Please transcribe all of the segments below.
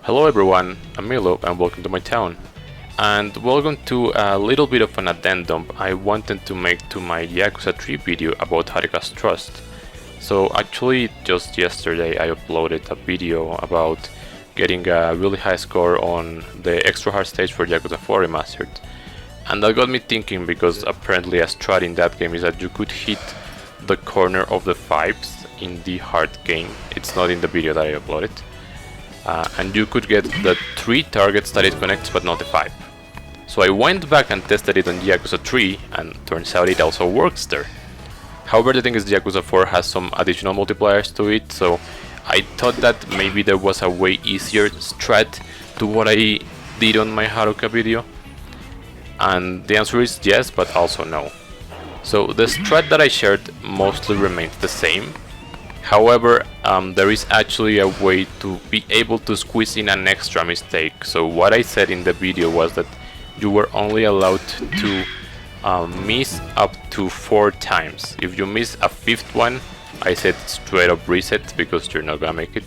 Hello everyone, I'm Milo and welcome to my town. And welcome to a little bit of an addendum I wanted to make to my Yakuza 3 video about Haruka's Trust. So actually just yesterday I uploaded a video about getting a really high score on the extra hard stage for Yakuza 4 Remastered. And that got me thinking because apparently a strat in that game is that you could hit the corner of the 5s in the hard game. It's not in the video that I uploaded. And you could get the 3 targets that it connects but not the 5. So I went back and tested it on Yakuza 3 and turns out it also works there. However, the thing is Yakuza 4 has some additional multipliers to it, so I thought that maybe there was a way easier strat to what I did on my Haruka video. And the answer is yes, but also no. So the strat that I shared mostly remains the same. However, there is actually a way to be able to squeeze in an extra mistake. So what I said in the video was that you were only allowed to miss up to 4 times. If you miss a 5th one, I said straight up reset because you're not gonna make it.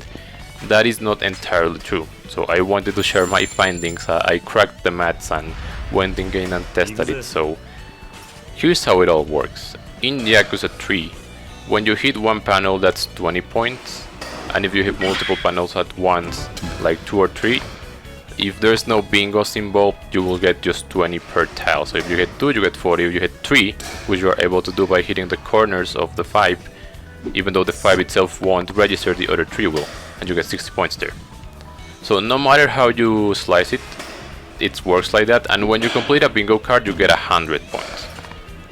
That is not entirely true. So I wanted to share my findings. I cracked the maths and went in game and tested it. So here's how it all works. In Yakuza 3, when you hit one panel, that's 20 points, and if you hit multiple panels at once, like 2 or 3, if there's no bingos involved, you will get just 20 per tile. So if you hit 2, you get 40. If you hit 3, which you are able to do by hitting the corners of the 5, even though the 5 itself won't register, the other 3 will, and you get 60 points there. So no matter how you slice it, it works like that, and when you complete a bingo card, you get 100 points.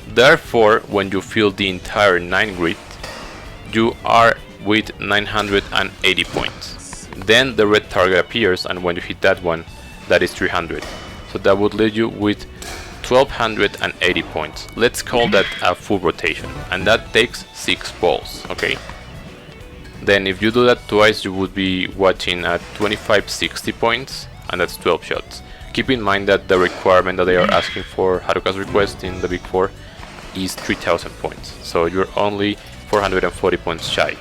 Therefore, when you fill the entire 9 grid, you are with 980 points. Then the red target appears, and when you hit that one, that is 300. So that would leave you with 1280 points. Let's call that a full rotation, and that takes 6 balls, okay? Then if you do that twice, you would be watching at 2560 points, and that's 12 shots. Keep in mind that the requirement that they are asking for, Haruka's request in the Big 4, is 3000 points. So you're only 440 points shy.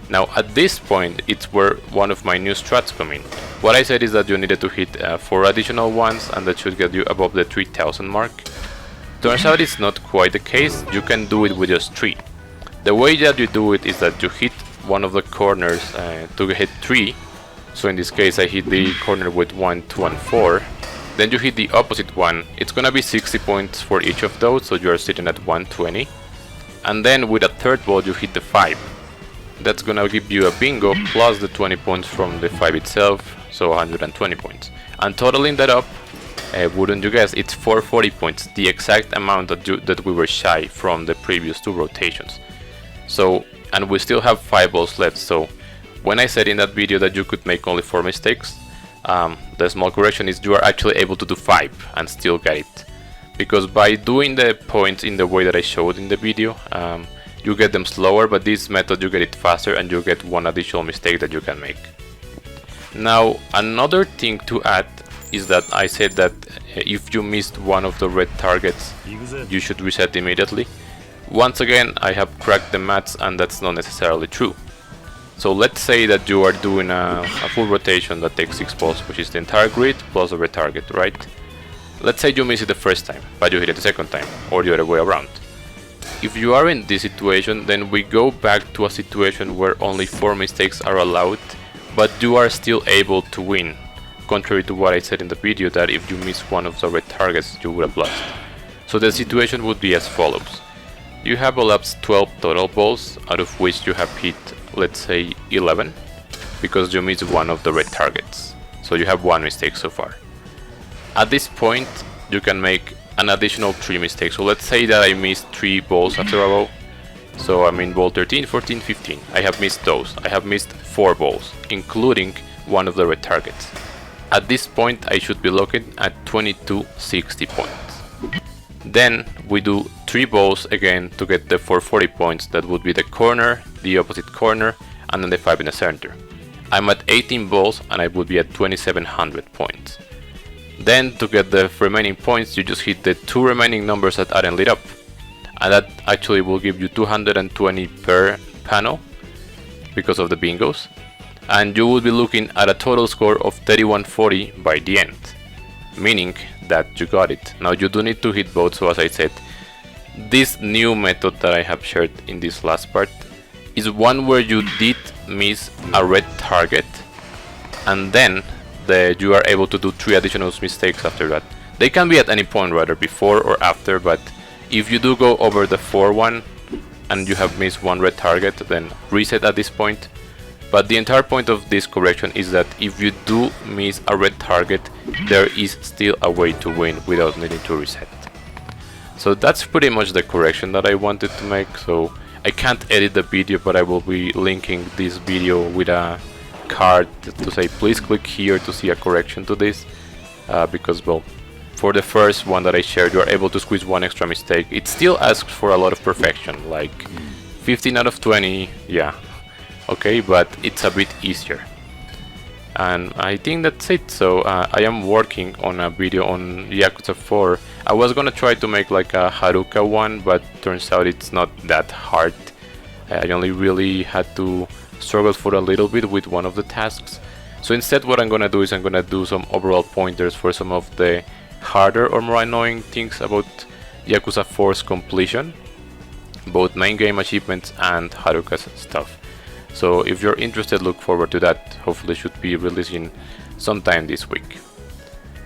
Now at this point, it's where one of my new strats come in. What I said is that you needed to hit 4 additional ones, and that should get you above the 3000 mark. Turns out it's not quite the case. You can do it with just 3. The way that you do it is that you hit one of the corners to hit 3. So in this case I hit the corner with 1, 2 and 4. Then you hit the opposite one. It's gonna be 60 points for each of those, so you're sitting at 120. And then with a third ball you hit the 5. That's gonna give you a bingo plus the 20 points from the 5 itself, so 120 points. And totaling that up, wouldn't you guess, it's 440 points, the exact amount that we were shy from the previous 2 rotations. So, and we still have 5 balls left, so when I said in that video that you could make only 4 mistakes, the small correction is you are actually able to do 5 and still get it. Because by doing the points in the way that I showed in the video, you get them slower, but this method you get it faster and you get 1 additional mistake that you can make. Now another thing to add is that I said that if you missed one of the red targets, you should reset immediately. Once again, I have cracked the maths and that's not necessarily true. So let's say that you are doing a full rotation that takes 6 balls, which is the entire grid plus the red target, right? Let's say you miss it the first time, but you hit it the second time, or the other way around. If you are in this situation, then we go back to a situation where only 4 mistakes are allowed, but you are still able to win, contrary to what I said in the video that if you miss one of the red targets, you would have lost. So the situation would be as follows. You have elapsed 12 total balls, out of which you have hit, let's say, 11, because you missed one of the red targets. So you have 1 mistake so far. At this point, you can make an additional 3 mistakes. So let's say that I missed 3 balls after a row. So I'm in ball 13, 14, 15. I have missed those. I have missed 4 balls, including one of the red targets. At this point, I should be looking at 2260 points. Then we do 3 balls again to get the 440 points. That would be the corner, the opposite corner, and then the 5 in the center. I'm at 18 balls and I would be at 2700 points. Then to get the remaining points, you just hit the 2 remaining numbers that aren't lit up, and that actually will give you 220 per panel because of the bingos. and you will be looking at a total score of 3140 by the end, meaning that you got it. Now you do need to hit both, so as I said, this new method that I have shared in this last part is one where you did miss a red target, and then you are able to do 3 additional mistakes after that. They can be at any point, rather before or after, but if you do go over the 4 one and you have missed 1 red target, then reset at this point. But the entire point of this correction is that if you do miss a red target, there is still a way to win without needing to reset. So that's pretty much the correction that I wanted to make. So I can't edit the video, but I will be linking this video with a card to say please click here to see a correction to this, because, well, for the first one that I shared, you are able to squeeze 1 extra mistake. It still asks for a lot of perfection, like 15 out of 20, yeah, okay, but it's a bit easier. And I think that's it. So I am working on a video on Yakuza 4. I was gonna try to make like a Haruka one, but turns out it's not that hard. I only really had to struggle for a little bit with one of the tasks. So instead what I'm gonna do is I'm gonna do some overall pointers for some of the harder or more annoying things about Yakuza 4's completion, both main game achievements and Haruka's stuff. So if you're interested, look forward to that. Hopefully should be releasing sometime this week.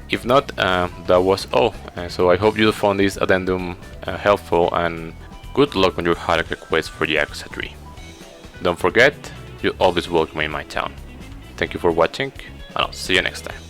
If not, that was all. So I hope you found this addendum helpful, and good luck on your Haruka quest for Yakuza 3. Don't forget, you're always welcome in my town. Thank you for watching, and I'll see you next time.